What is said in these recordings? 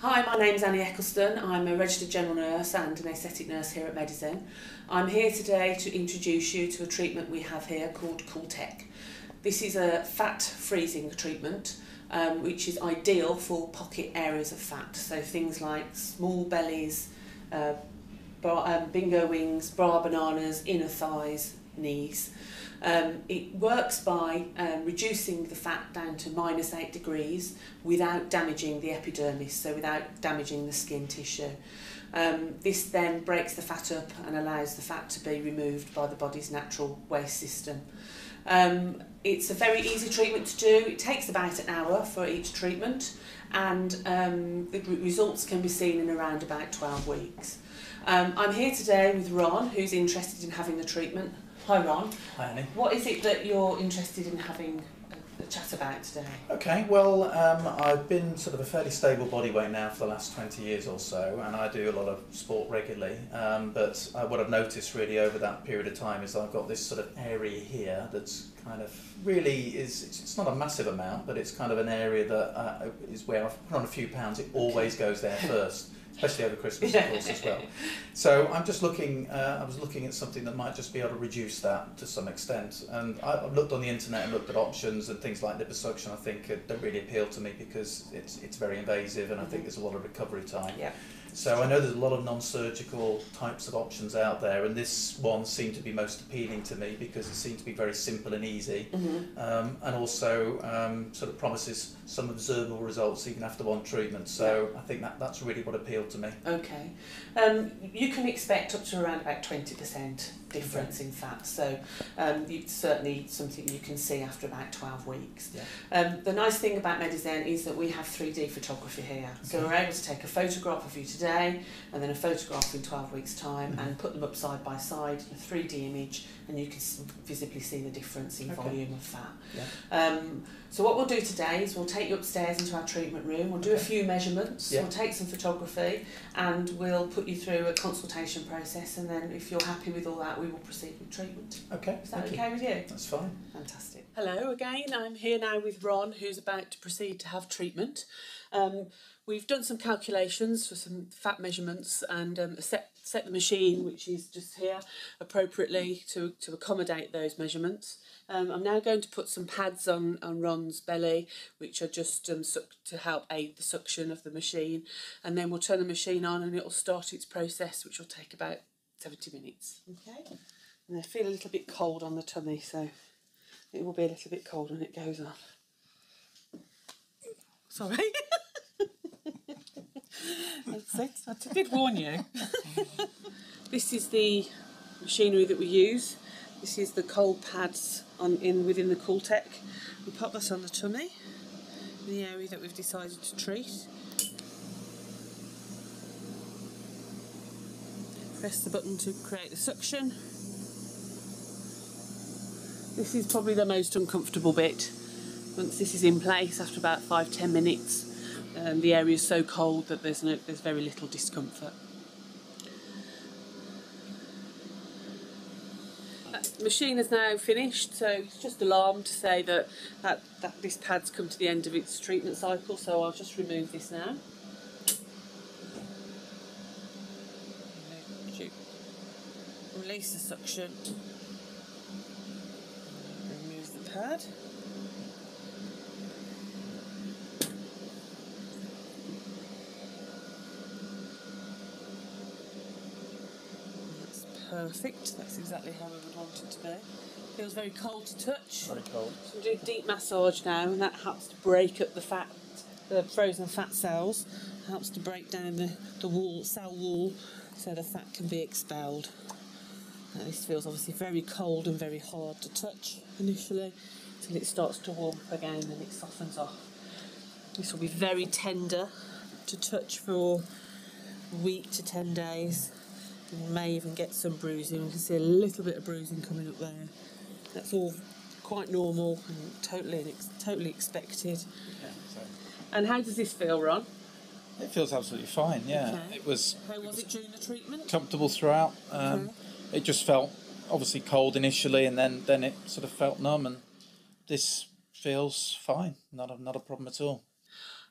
Hi, my name's Annie Eccleston. I'm a registered general nurse and an aesthetic nurse here at Medizen. I'm here today to introduce you to a treatment we have here called Cooltech. This is a fat freezing treatment which is ideal for pocket areas of fat, so things like small bellies, bingo wings, bra bananas, inner thighs, knees. It works by reducing the fat down to -8 degrees without damaging the epidermis, so without damaging the skin tissue. This then breaks the fat up and allows the fat to be removed by the body's natural waste system. It's a very easy treatment to do. It takes about an hour for each treatment, and the results can be seen in around about 12 weeks. I'm here today with Ron, who's interested in having the treatment. Hi Ron. Hi Annie. What is it that you're interested in having a chat about today? Okay, well I've been sort of a fairly stable body weight now for the last 20 years or so, and I do a lot of sport regularly, but what I've noticed really over that period of time is I've got this sort of area here that's kind of really it's not a massive amount, but it's kind of an area that is where I've put on a few pounds. It always goes there first. Especially over Christmas, of course, as well. So I'm just looking, I was looking at something that might just be able to reduce that to some extent. And I've looked on the internet and looked at options, and things like liposuction I think don't really appeal to me because it's very invasive, and I think there's a lot of recovery time. Yeah. So I know there's a lot of non-surgical types of options out there, and this one seemed to be most appealing to me because it seemed to be very simple and easy, and also sort of promises some observable results even after one treatment. So I think that's really what appealed to me. Okay. You can expect up to around about 20% difference in fat, so it's certainly something you can see after about 12 weeks. Yeah. The nice thing about Medizen is that we have 3D photography here, so we're able to take a photograph of you today and then a photograph in 12 weeks time and put them up side by side in a 3D image, and you can visibly see the difference in volume of fat. Yeah. So what we'll do today is we'll take you upstairs into our treatment room, we'll do a few measurements, Yeah. we'll take some photography, and we'll put you through a consultation process, and then if you're happy with all that, we will proceed with treatment. Okay. Is that okay with you? That's fine. Fantastic. Hello again, I'm here now with Ron, who's about to proceed to have treatment. We've done some calculations for some fat measurements and set the machine, which is just here, appropriately to accommodate those measurements. I'm now going to put some pads on Ron's belly, which are just to help aid the suction of the machine, and then we'll turn the machine on and it will start its process, which will take about 70 minutes. Okay. And I feel a little bit cold on the tummy, so it will be a little bit cold when it goes on. Sorry. That's it. I did warn you. This is the machinery that we use. This is the cold pads within the Cooltech. We pop this on the tummy, in the area that we've decided to treat. Press the button to create the suction. This is probably the most uncomfortable bit. Once this is in place, after about 5–10 minutes, the area is so cold that there's very little discomfort. The machine is now finished, so it's just alarmed to say that this pad's come to the end of its treatment cycle, so I'll just remove this now. Release the suction. Remove the pad. Perfect, that's exactly how we would want it to be. Feels very cold to touch. Very cold. So we'll do a deep massage now, and that helps to break up the frozen fat cells, helps to break down the cell wall so the fat can be expelled. Now, this feels obviously very cold and very hard to touch initially, until it starts to warm up again and it softens off. This will be very tender to touch for a week to 10 days. You may even get some bruising. You can see a little bit of bruising coming up there. That's all quite normal and totally expected. Yeah, so. And how does this feel, Ron? It feels absolutely fine, yeah. Okay. It was How was it during the treatment? comfortable throughout. It just felt obviously cold initially, and then it sort of felt numb, and this feels fine. Not a problem at all.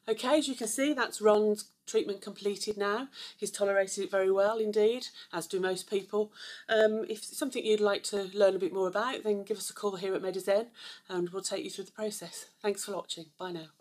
Okay, as you can see, that's Ron's treatment completed now. He's tolerated it very well indeed, as do most people. If it's something you'd like to learn a bit more about, then give us a call here at Medizen and we'll take you through the process. Thanks for watching. Bye now.